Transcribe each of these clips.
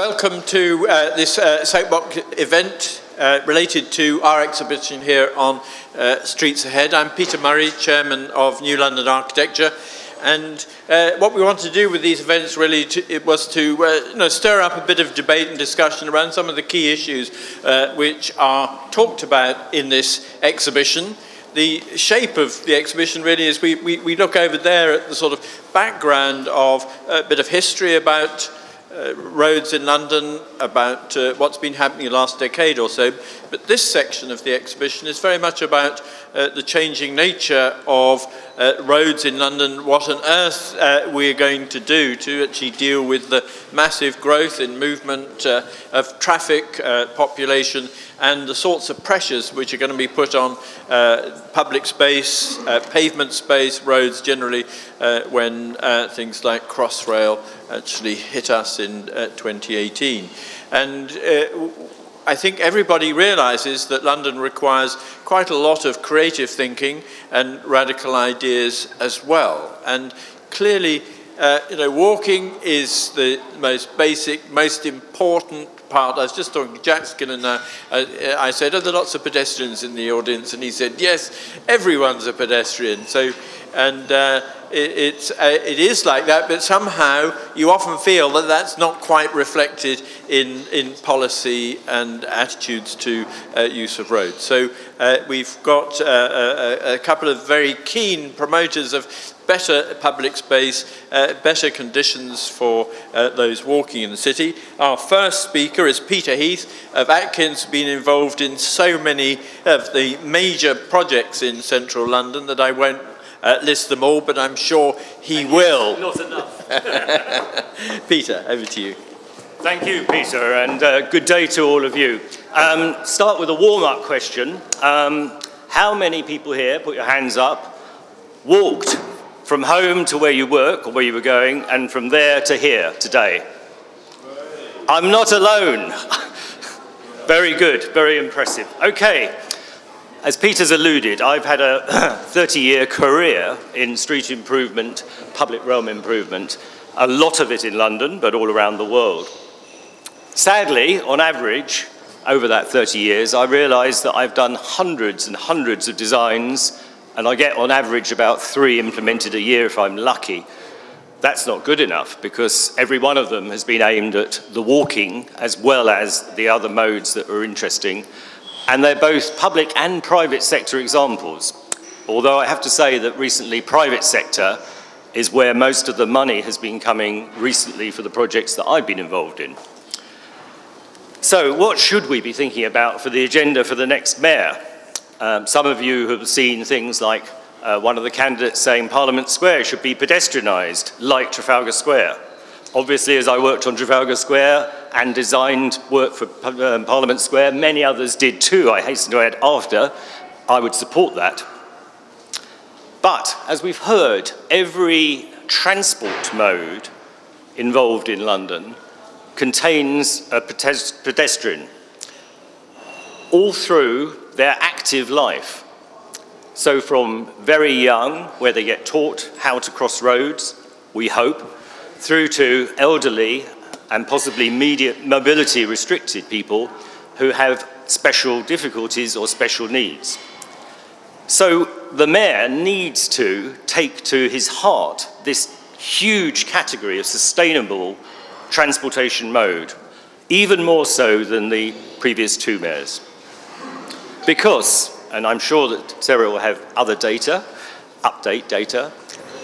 Welcome to this Soapbox event related to our exhibition here on Streets Ahead. I'm Peter Murray, Chairman of New London Architecture, and what we want to do with these events really was to stir up a bit of debate and discussion around some of the key issues which are talked about in this exhibition. The shape of the exhibition really is we look over there at the sort of background of a bit of history about roads in London, about what's been happening in the last decade or so. But this section of the exhibition is very much about the changing nature of roads in London, what on earth we're going to do to actually deal with the massive growth in movement of traffic, population, and the sorts of pressures which are going to be put on public space, pavement space, roads generally, when things like Crossrail actually hit us in 2018. And I think everybody realises that London requires quite a lot of creative thinking and radical ideas as well. And clearly, walking is the most basic, most important part. I was just talking to Jack Skinner now. I said, are there lots of pedestrians in the audience? And he said, yes, everyone's a pedestrian. So, and it is like that, but somehow you often feel that that's not quite reflected in policy and attitudes to use of roads. So we've got a couple of very keen promoters of better public space, better conditions for those walking in the city. Our first speaker is Peter Heath of Atkins, been involved in so many of the major projects in central London that I won't list them all, but I'm sure he will. Not enough. Peter, over to you. Thank you, Peter, and good day to all of you. Start with a warm-up question. How many people here, put your hands up, walked from home to where you work or where you were going, and from there to here today? I'm not alone. Very good, very impressive. Okay. As Peter's alluded, I've had a 30-year career in street improvement, public realm improvement, a lot of it in London, but all around the world. Sadly, on average, over that 30 years, I realised that I've done hundreds and hundreds of designs, and I get on average about 3 implemented a year if I'm lucky. That's not good enough, because every one of them has been aimed at the walking as well as the other modes that are interesting. And they're both public and private sector examples. Although I have to say that recently private sector is where most of the money has been coming recently for the projects that I've been involved in. So what should we be thinking about for the agenda for the next mayor? Some of you have seen things like one of the candidates saying Parliament Square should be pedestrianised like Trafalgar Square. Obviously, as I worked on Trafalgar Square and designed work for Parliament Square, many others did too, I hasten to add, after. I would support that. But, as we've heard, every transport mode involved in London contains a pedestrian all through their active life. So from very young, where they get taught how to cross roads, we hope, through to elderly and possibly mobility restricted people who have special difficulties or special needs. So the mayor needs to take to his heart this huge category of sustainable transportation mode, even more so than the previous 2 mayors. Because, and I'm sure that Sarah will have other data, update data,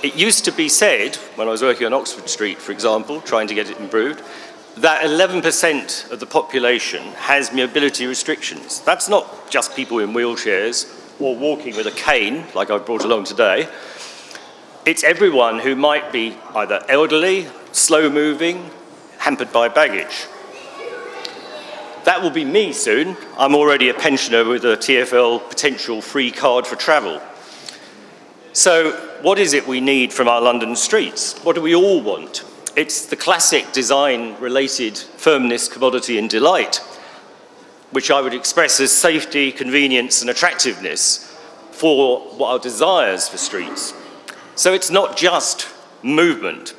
it used to be said, when I was working on Oxford Street, for example, trying to get it improved, that 11% of the population has mobility restrictions. That's not just people in wheelchairs or walking with a cane, like I've brought along today. It's everyone who might be either elderly, slow-moving, hampered by baggage. That will be me soon. I'm already a pensioner with a TfL potential free card for travel. So what is it we need from our London streets? What do we all want? It's the classic design-related firmness, commodity, and delight, which I would express as safety, convenience, and attractiveness for what our desires for streets. So it's not just movement,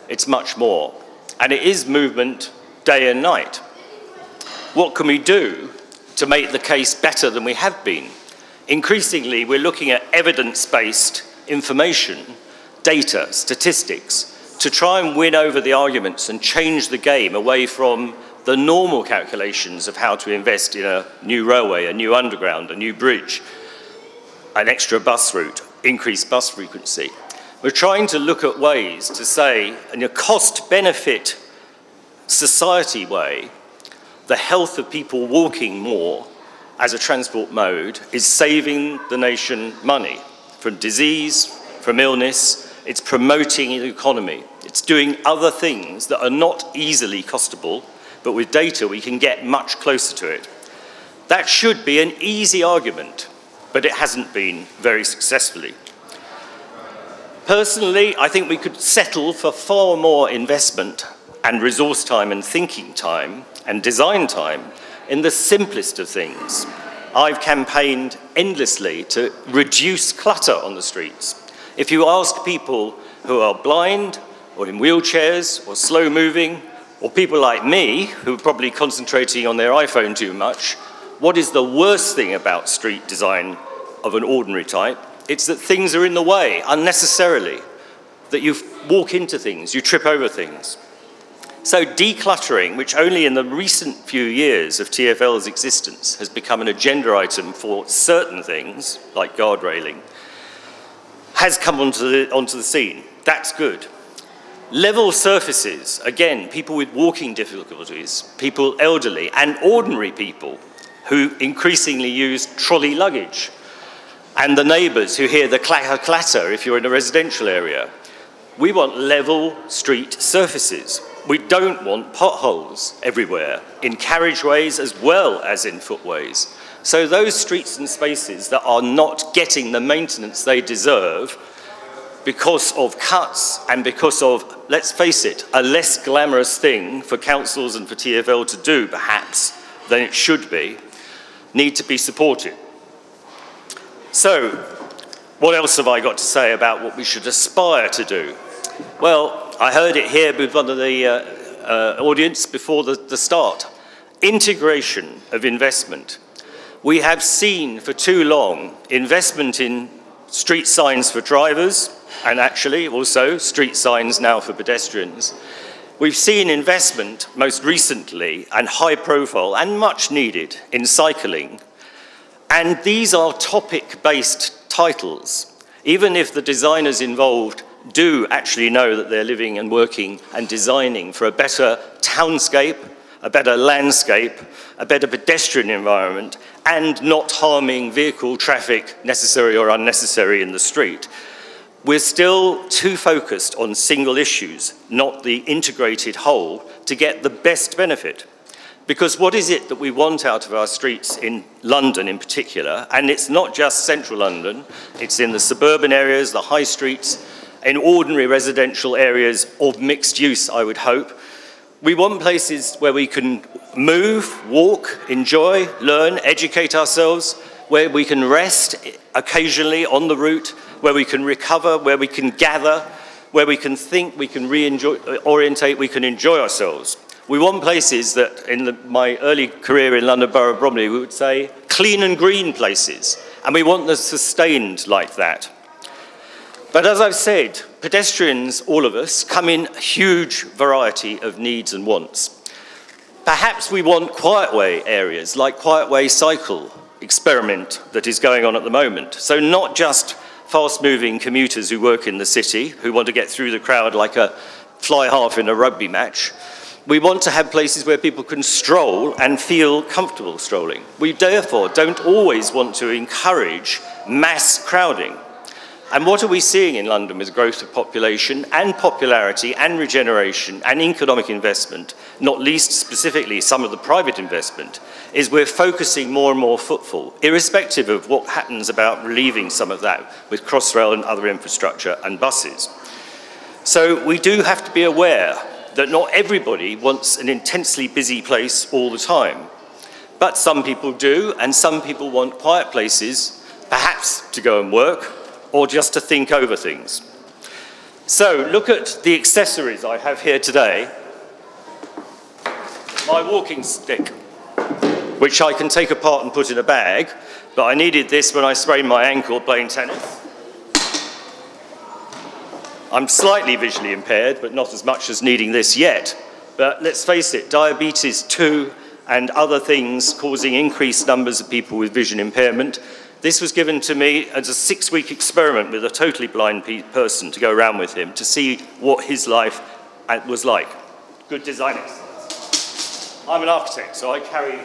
it's much more. And it is movement day and night. What can we do to make the case better than we have been? Increasingly, we're looking at evidence-based information, data, statistics, to try and win over the arguments and change the game away from the normal calculations of how to invest in a new railway, a new underground, a new bridge, an extra bus route, increased bus frequency. We're trying to look at ways to say, in a cost-benefit society way, the health of people walking more as a transport mode is saving the nation money from disease, from illness. It's promoting the economy. It's doing other things that are not easily costable, but with data we can get much closer to it. That should be an easy argument, but it hasn't been very successfully. Personally, I think we could settle for far more investment and resource time and thinking time and design time in the simplest of things. I've campaigned endlessly to reduce clutter on the streets. If you ask people who are blind or in wheelchairs or slow moving, or people like me who are probably concentrating on their iPhone too much, what is the worst thing about street design of an ordinary type? It's that things are in the way unnecessarily, that you walk into things, you trip over things. So decluttering, which only in the recent few years of TfL's existence has become an agenda item for certain things, like guard railing, has come onto the scene. That's good. Level surfaces, again, people with walking difficulties, people elderly, and ordinary people who increasingly use trolley luggage, and the neighbours who hear the clatter if you're in a residential area. We want level street surfaces. We don't want potholes everywhere, in carriageways as well as in footways. So those streets and spaces that are not getting the maintenance they deserve because of cuts and because of, let's face it, a less glamorous thing for councils and for TfL to do, perhaps, than it should be, need to be supported. So, what else have I got to say about what we should aspire to do? Well, I heard it here with one of the audience before the start. Integration of investment. We have seen for too long investment in street signs for drivers, and actually also street signs now for pedestrians. We've seen investment most recently and high profile and much needed in cycling. And these are topic-based titles. Even if the designers involved do actually know that they're living and working and designing for a better townscape, a better landscape, a better pedestrian environment, and not harming vehicle traffic necessary or unnecessary in the street. We're still too focused on single issues, not the integrated whole, to get the best benefit. Because what is it that we want out of our streets in London in particular, and it's not just central London, it's in the suburban areas, the high streets, in ordinary residential areas of mixed use, I would hope. We want places where we can move, walk, enjoy, learn, educate ourselves, where we can rest occasionally on the route, where we can recover, where we can gather, where we can think, we can orientate, we can enjoy ourselves. We want places that, in my early career in London Borough of Bromley, we would say clean and green places, and we want them sustained like that. But as I've said, pedestrians, all of us, come in a huge variety of needs and wants. Perhaps we want quiet way areas, like quiet way cycle experiment that is going on at the moment. So not just fast-moving commuters who work in the city, who want to get through the crowd like a fly half in a rugby match. We want to have places where people can stroll and feel comfortable strolling. We therefore don't always want to encourage mass crowding. And what are we seeing in London with growth of population and popularity and regeneration and economic investment, not least specifically some of the private investment, is we're focusing more and more footfall, irrespective of what happens about relieving some of that with Crossrail and other infrastructure and buses. So we do have to be aware that not everybody wants an intensely busy place all the time. But some people do, and some people want quiet places, perhaps to go and work, or just to think over things. So look at the accessories I have here today. my walking stick, which I can take apart and put in a bag, but I needed this when I sprained my ankle playing tennis. I'm slightly visually impaired, but not as much as needing this yet. But let's face it, diabetes 2 and other things causing increased numbers of people with vision impairment. This was given to me as a 6-week experiment with a totally blind person to go around with him to see what his life was like. Good design exercise. I'm an architect, so I carry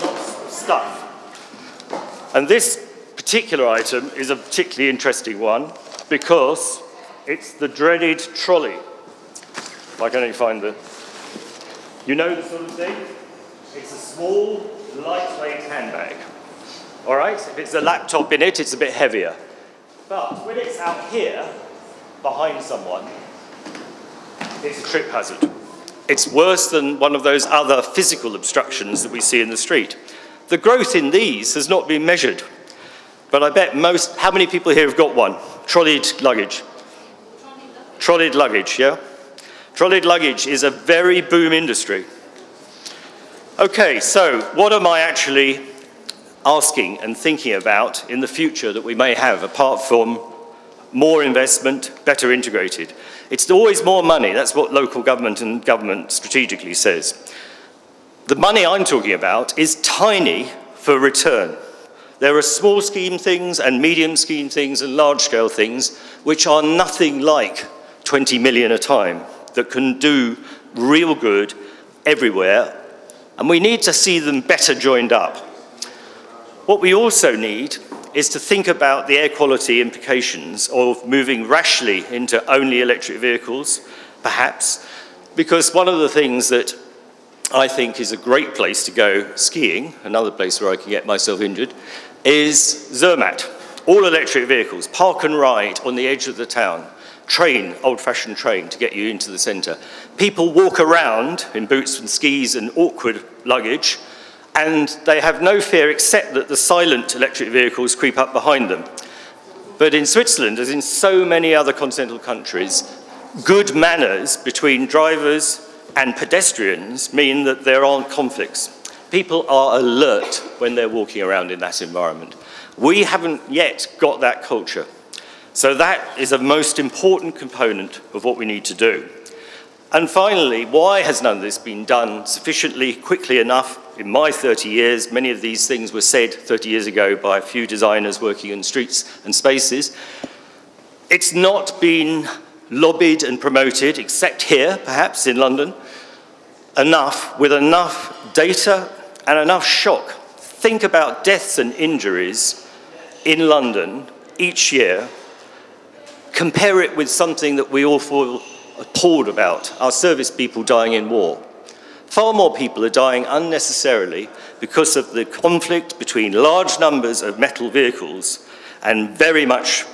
lots of stuff. And this particular item is a particularly interesting one because it's the dreaded trolley. If I can only find the... You know the sort of thing? It's a small, lightweight handbag. All right? If it's a laptop in it, it's a bit heavier. But when it's out here, behind someone, it's a trip hazard. It's worse than one of those other physical obstructions that we see in the street. The growth in these has not been measured. But I bet most... How many people here have got one? Trolleyed luggage. Trolleyed luggage, yeah? Trolleyed luggage is a very boom industry. Okay, so what am I actually asking and thinking about in the future that we may have, apart from more investment, better integrated? It's always more money. That's what local government and government strategically says. The money I'm talking about is tiny for return. There are small scheme things and medium scheme things and large scale things which are nothing like 20 million a time that can do real good everywhere, and we need to see them better joined up. What we also need is to think about the air quality implications of moving rashly into only electric vehicles, perhaps, because one of the things that I think is a great place to go skiing, another place where I can get myself injured, is Zermatt. All electric vehicles, park and ride on the edge of the town. Train, old-fashioned train, to get you into the centre. People walk around in boots and skis and awkward luggage, and they have no fear except that the silent electric vehicles creep up behind them. But in Switzerland, as in so many other continental countries, good manners between drivers and pedestrians mean that there aren't conflicts. People are alert when they're walking around in that environment. We haven't yet got that culture. So that is a most important component of what we need to do. And finally, why has none of this been done sufficiently quickly enough? In my 30 years, many of these things were said 30 years ago by a few designers working in streets and spaces. It's not been lobbied and promoted, except here, perhaps in London, enough, with enough data and enough shock. Think about deaths and injuries in London each year. Compare it with something that we all feel appalled about, our service people dying in war. Far more people are dying unnecessarily because of the conflict between large numbers of metal vehicles and very much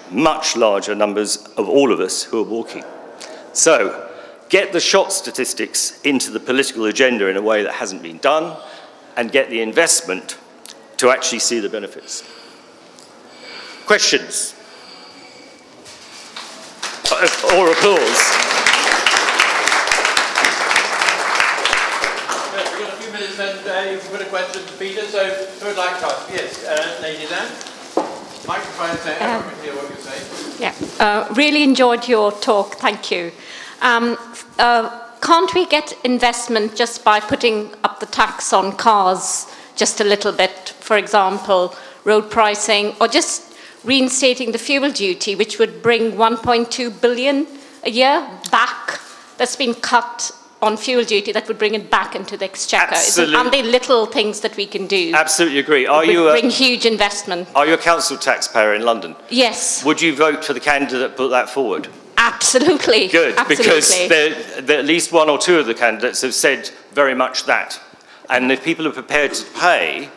larger numbers of all of us who are walking. So, get the shot statistics into the political agenda in a way that hasn't been done, and get the investment to actually see the benefits. Questions? Or applause. Yes, we've got a few minutes and you've got a question to Peter, so who would like to ask? Yes, lady there. Microphone, so everyone can hear what you're saying. Yeah, really enjoyed your talk, thank you. Can't we get investment just by putting up the tax on cars just a little bit, for example, road pricing, or just reinstating the fuel duty, which would bring 1.2 billion a year back that's been cut on fuel duty, that would bring it back into the exchequer? Aren't they little things that we can do? Absolutely agree. Bring huge investment. Are you a council taxpayer in London? Yes. Would you vote for the candidate that put that forward? Absolutely. Good, absolutely. Because at least one or two of the candidates have said very much that. And if people are prepared to pay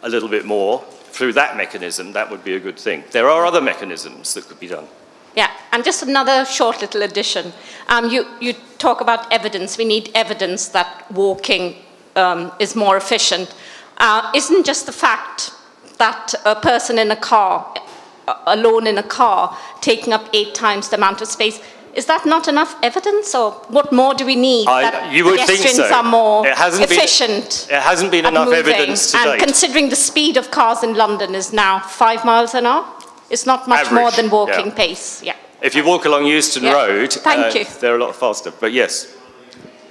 a little bit more through that mechanism, that would be a good thing. There are other mechanisms that could be done. Yeah, and just another short little addition. You talk about evidence. We need evidence that walking is more efficient. Isn't just the fact that a person in a car, alone in a car, taking up 8 times the amount of space, Is that not enough evidence, or what more do we need? You would think so. Pedestrians are more efficient. It hasn't been enough evidence to date. And considering the speed of cars in London is now 5 miles an hour, it's not much Average, more than walking pace. Yeah. If you walk along Euston Road, Thank you. they're a lot faster. But yes.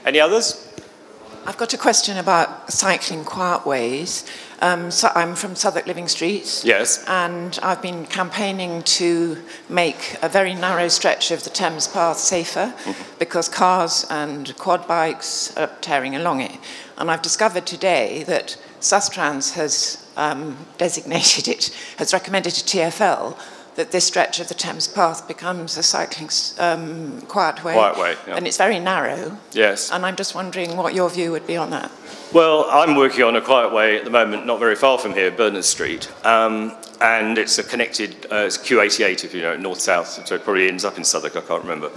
Any others? I've got a question about cycling quiet ways. So I'm from Southwark Living Streets. Yes. And I've been campaigning to make a very narrow stretch of the Thames Path safer because cars and quad bikes are tearing along it. And I've discovered today that Sustrans has designated it, has recommended to TfL that this stretch of the Thames Path becomes a cycling quiet way. Quiet way, yeah. And it's very narrow. Yes. And I'm just wondering what your view would be on that. Well, I'm working on a quiet way at the moment, not very far from here, Berners Street. And it's a connected, it's Q88, if you know, north-south, so it probably ends up in Southwark, I can't remember.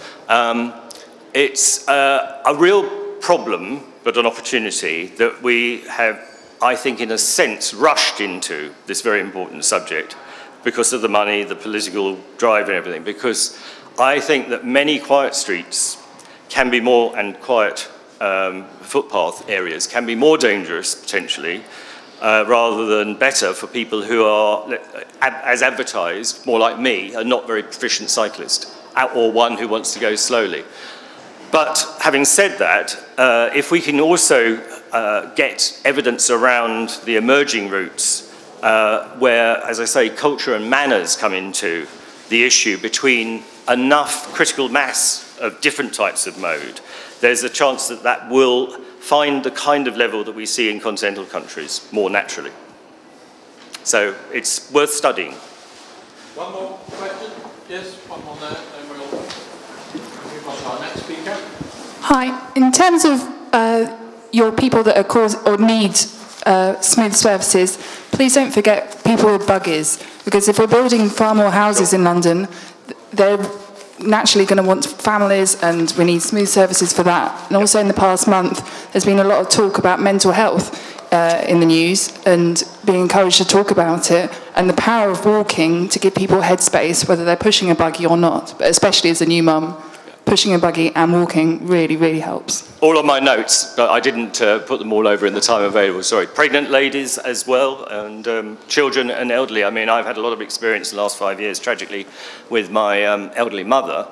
It's a real problem, but an opportunity that we have, I think, in a sense, rushed into this very important subject because of the money, the political drive and everything, because I think that many quiet streets can be more, and quiet footpath areas can be more dangerous, potentially, rather than better for people who are, as advertised, more like me, a not very proficient cyclist, or one who wants to go slowly. But having said that, if we can also get evidence around the emerging routes where, as I say, culture and manners come into the issue between enough critical mass of different types of mode, there's a chance that that will find the kind of level that we see in continental countries more naturally. So it's worth studying. One more question? Yes, one more there, then we'll move on to our next speaker. Hi. In terms of your people that are need smooth surfaces, please don't forget people with buggies, because if we're building far more houses in London, they're naturally going to want families, and we need smooth surfaces for that. And also in the past month, there's been a lot of talk about mental health in the news, and being encouraged to talk about it, and the power of walking to give people headspace, whether they're pushing a buggy or not, but especially as a new mum, pushing a buggy and walking really, really helps. All on my notes, but I didn't put them all over in the time available, sorry. Pregnant ladies as well, and children and elderly. I mean, I've had a lot of experience in the last 5 years, tragically, with my elderly mother,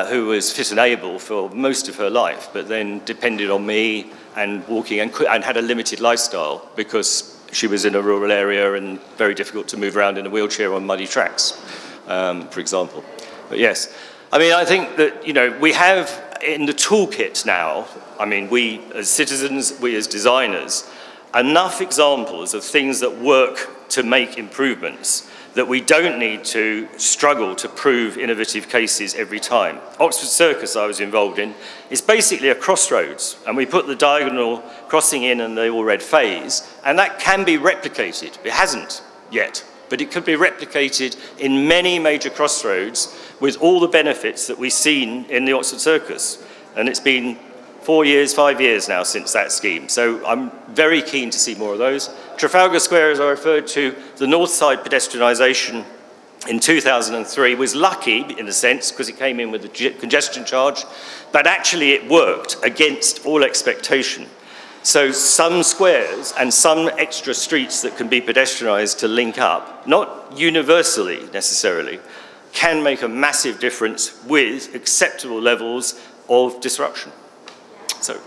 who was fit and able for most of her life, but then depended on me and walking, and had a limited lifestyle because she was in a rural area and very difficult to move around in a wheelchair on muddy tracks, for example. But yes. I mean, I think that, you know, we have in the toolkit now, I mean, we as citizens, we as designers, enough examples of things that work to make improvements that we don't need to struggle to prove innovative cases every time. Oxford Circus I was involved in is basically a crossroads, and we put the diagonal crossing in and the all red phase, and that can be replicated. It hasn't yet, but it could be replicated in many major crossroads with all the benefits that we've seen in the Oxford Circus. And it's been 4 years, 5 years now since that scheme. So I'm very keen to see more of those. Trafalgar Square, as I referred to, the north side pedestrianisation in 2003 was lucky, in a sense, because it came in with the congestion charge, but actually it worked against all expectation. So some squares and some extra streets that can be pedestrianised to link up, not universally necessarily, can make a massive difference with acceptable levels of disruption. So.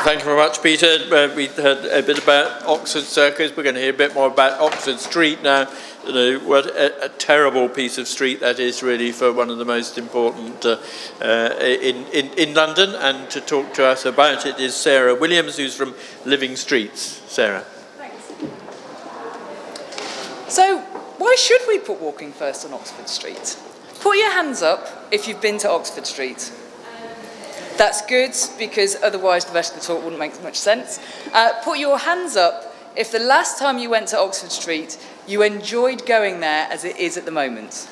Thank you very much, Peter. We heard a bit about Oxford Circus. We're going to hear a bit more about Oxford Street now. You know, what a terrible piece of street that is, really, for one of the most important in London. And to talk to us about it is Sarah Williams, who's from Living Streets. Sarah. Thanks. So, why should we put walking first on Oxford Street? Put your hands up if you've been to Oxford Street. That's good, because otherwise the rest of the talk wouldn't make much sense. Put your hands up if the last time you went to Oxford Street, you enjoyed going there as it is at the moment.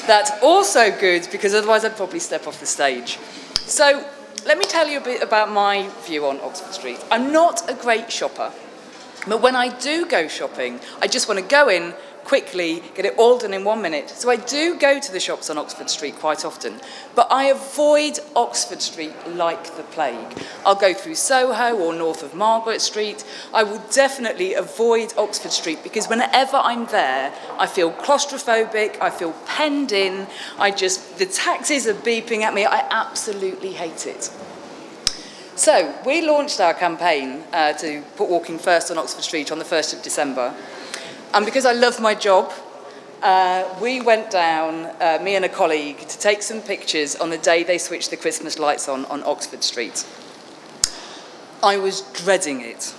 That's also good, because otherwise I'd probably step off the stage. So let me tell you a bit about my view on Oxford Street. I'm not a great shopper. But when I do go shopping, I just want to go in, quickly, get it all done in 1 minute. So I do go to the shops on Oxford Street quite often, but I avoid Oxford Street like the plague. I'll go through Soho or north of Margaret Street. I will definitely avoid Oxford Street because whenever I'm there, I feel claustrophobic, I feel penned in, the taxis are beeping at me, I absolutely hate it. So we launched our campaign to put walking first on Oxford Street on the 1st of December. And because I love my job, we went down, me and a colleague, to take some pictures on the day they switched the Christmas lights on Oxford Street. I was dreading it.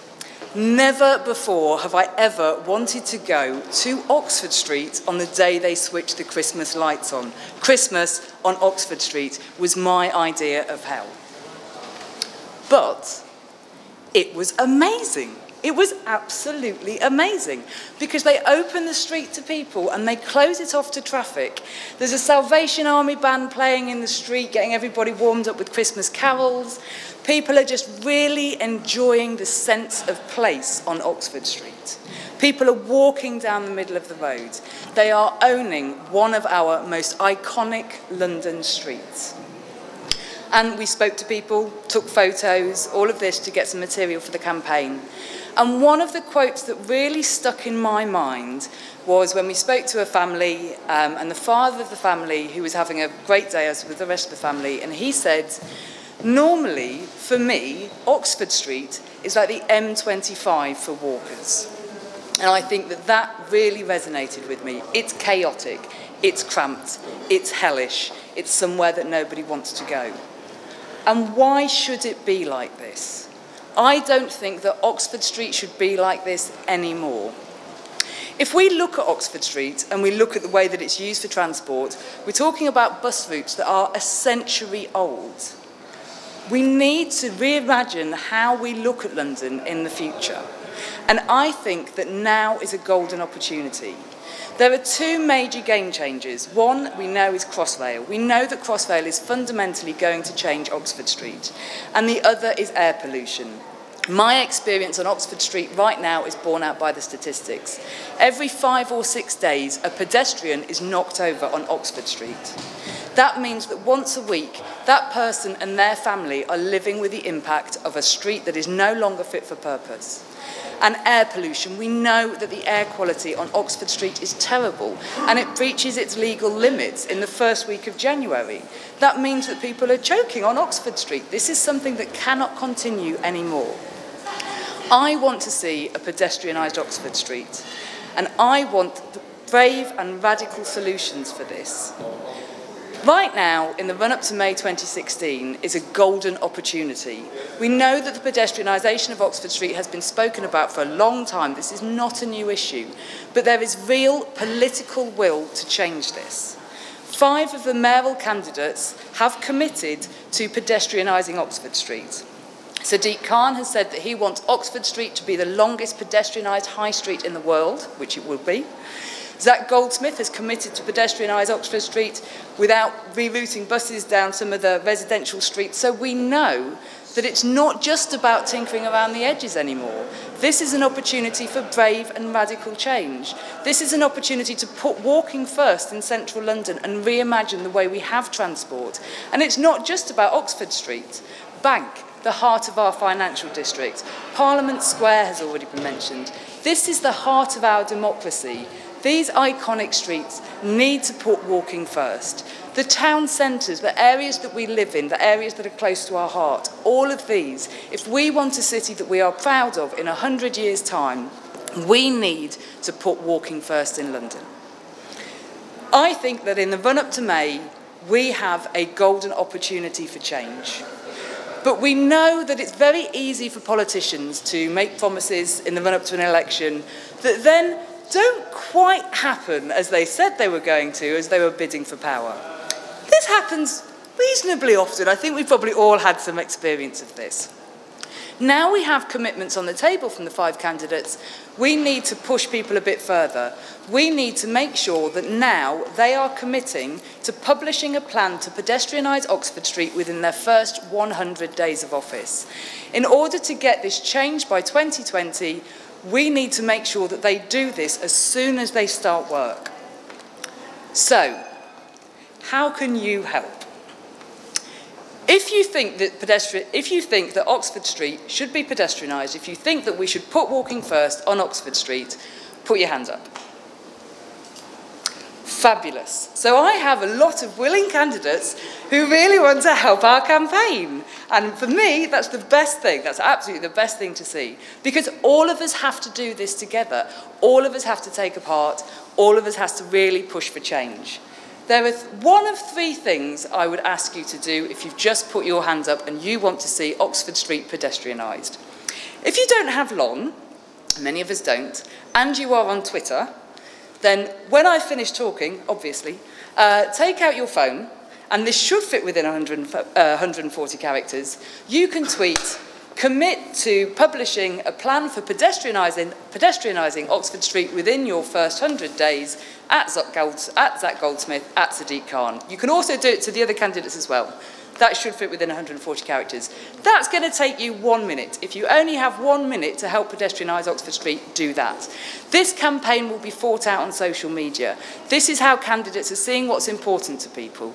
Never before have I ever wanted to go to Oxford Street on the day they switched the Christmas lights on. Christmas on Oxford Street was my idea of hell. But it was amazing. It was absolutely amazing because they open the street to people and they close it off to traffic. There's a Salvation Army band playing in the street, getting everybody warmed up with Christmas carols. People are just really enjoying the sense of place on Oxford Street. People are walking down the middle of the road. They are owning one of our most iconic London streets. And we spoke to people, took photos, all of this to get some material for the campaign. And one of the quotes that really stuck in my mind was when we spoke to a family, and the father of the family, who was having a great day as with the rest of the family, and he said, normally, for me, Oxford Street is like the M25 for walkers. And I think that that really resonated with me. It's chaotic, it's cramped, it's hellish, it's somewhere that nobody wants to go. And why should it be like this? I don't think that Oxford Street should be like this anymore. If we look at Oxford Street and we look at the way that it's used for transport, we're talking about bus routes that are a century old. We need to reimagine how we look at London in the future. And I think that now is a golden opportunity. There are two major game changers. One we know is Crossrail. We know that Crossrail is fundamentally going to change Oxford Street. And the other is air pollution. My experience on Oxford Street right now is borne out by the statistics. Every 5 or 6 days, a pedestrian is knocked over on Oxford Street. That means that once a week, that person and their family are living with the impact of a street that is no longer fit for purpose. And air pollution, we know that the air quality on Oxford Street is terrible and it breaches its legal limits in the first week of January. That means that people are choking on Oxford Street. This is something that cannot continue anymore. I want to see a pedestrianised Oxford Street, and I want brave and radical solutions for this. Right now, in the run-up to May 2016, is a golden opportunity. We know that the pedestrianisation of Oxford Street has been spoken about for a long time. This is not a new issue, but there is real political will to change this. 5 of the mayoral candidates have committed to pedestrianising Oxford Street. Sadiq Khan has said that he wants Oxford Street to be the longest pedestrianised high street in the world, which it will be. Zach Goldsmith has committed to pedestrianise Oxford Street without rerouting buses down some of the residential streets. So we know that it's not just about tinkering around the edges anymore. This is an opportunity for brave and radical change. This is an opportunity to put walking first in central London and reimagine the way we have transport. And it's not just about Oxford Street. Bank, the heart of our financial district. Parliament Square has already been mentioned. This is the heart of our democracy. These iconic streets need to put walking first. The town centres, the areas that we live in, the areas that are close to our heart, all of these, if we want a city that we are proud of in 100 years' time, we need to put walking first in London. I think that in the run-up to May, we have a golden opportunity for change. But we know that it's very easy for politicians to make promises in the run-up to an election that then don't quite happen as they said they were going to as they were bidding for power. This happens reasonably often. I think we've probably all had some experience of this. Now we have commitments on the table from the 5 candidates. We need to push people a bit further. We need to make sure that now they are committing to publishing a plan to pedestrianise Oxford Street within their first 100 days of office. In order to get this changed by 2020, We need to make sure that they do this as soon as they start work. So, how can you help? If you think that Oxford Street should be pedestrianised, if you think that we should put walking first on Oxford Street, put your hands up. Fabulous. So I have a lot of willing candidates who really want to help our campaign. And for me, that's the best thing. That's absolutely the best thing to see. Because all of us have to do this together. All of us have to take a part. All of us has to really push for change. There is one of three things I would ask you to do if you've just put your hands up and you want to see Oxford Street pedestrianised. If you don't have long, many of us don't, and you are on Twitter, then when I finish talking, obviously, take out your phone, and this should fit within 140 characters. You can tweet, commit to publishing a plan for pedestrianising Oxford Street within your first 100 days at Zach Goldsmith, at Sadiq Khan. You can also do it to the other candidates as well. That should fit within 140 characters. That's going to take you 1 minute. If you only have 1 minute to help pedestrianise Oxford Street, do that. This campaign will be fought out on social media. This is how candidates are seeing what's important to people.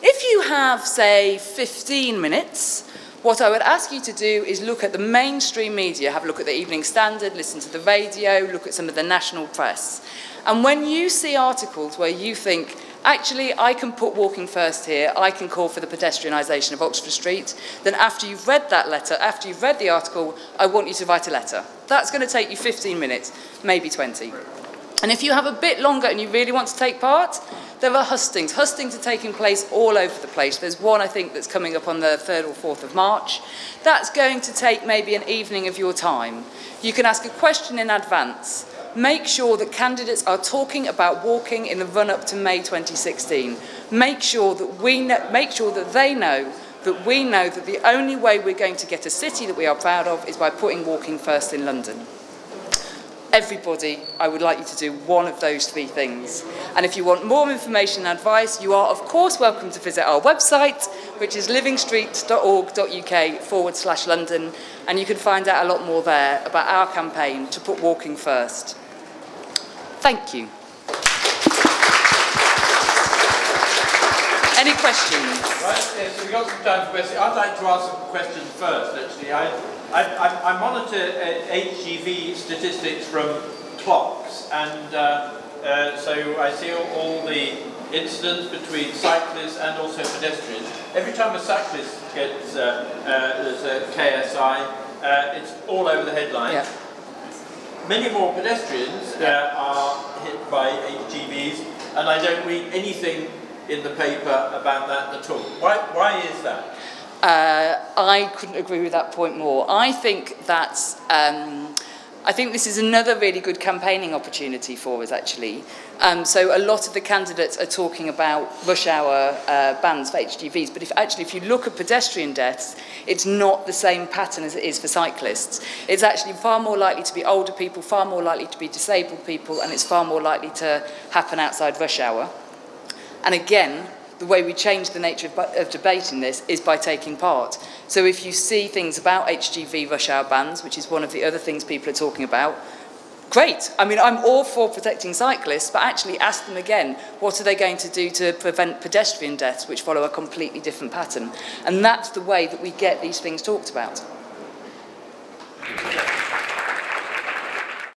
If you have, say, 15 minutes, what I would ask you to do is look at the mainstream media, have a look at the Evening Standard, listen to the radio, look at some of the national press. And when you see articles where you think, actually, I can put walking first here, I can call for the pedestrianisation of Oxford Street, then after you've read that letter, after you've read the article, I want you to write a letter. That's going to take you 15 minutes, maybe 20. And if you have a bit longer and you really want to take part, there are hustings. Hustings are taking place all over the place. There's one, I think, that's coming up on the 3rd or 4th of March. That's going to take maybe an evening of your time. You can ask a question in advance. Make sure that candidates are talking about walking in the run-up to May 2016. Make sure that they know that we know that the only way we're going to get a city that we are proud of is by putting walking first in London. Everybody, I would like you to do one of those three things. And if you want more information and advice, you are of course welcome to visit our website, which is livingstreet.org.uk/London, and you can find out a lot more there about our campaign to put walking first. Thank you. Any questions? Right, so we've got some time for questions. I'd like to ask some questions first, actually. I monitor HGV statistics from clocks, and so I see all the incidents between cyclists and also pedestrians. Every time a cyclist gets there's a KSI, it's all over the headline. Yeah. Many more pedestrians are hit by HGVs, and I don't read anything in the paper about that at all. Why is that? I couldn't agree with that point more. I think that's, I think this is another really good campaigning opportunity for us, actually. So a lot of the candidates are talking about rush hour bans for HGVs, but if you look at pedestrian deaths, it's not the same pattern as it is for cyclists. It's actually far more likely to be older people, far more likely to be disabled people, and it's far more likely to happen outside rush hour. And again, the way we change the nature of debate in this is by taking part. So if you see things about HGV rush hour bans, which is one of the other things people are talking about, great. I mean, I'm all for protecting cyclists, but actually ask them again, what are they going to do to prevent pedestrian deaths, which follow a completely different pattern? And that's the way that we get these things talked about.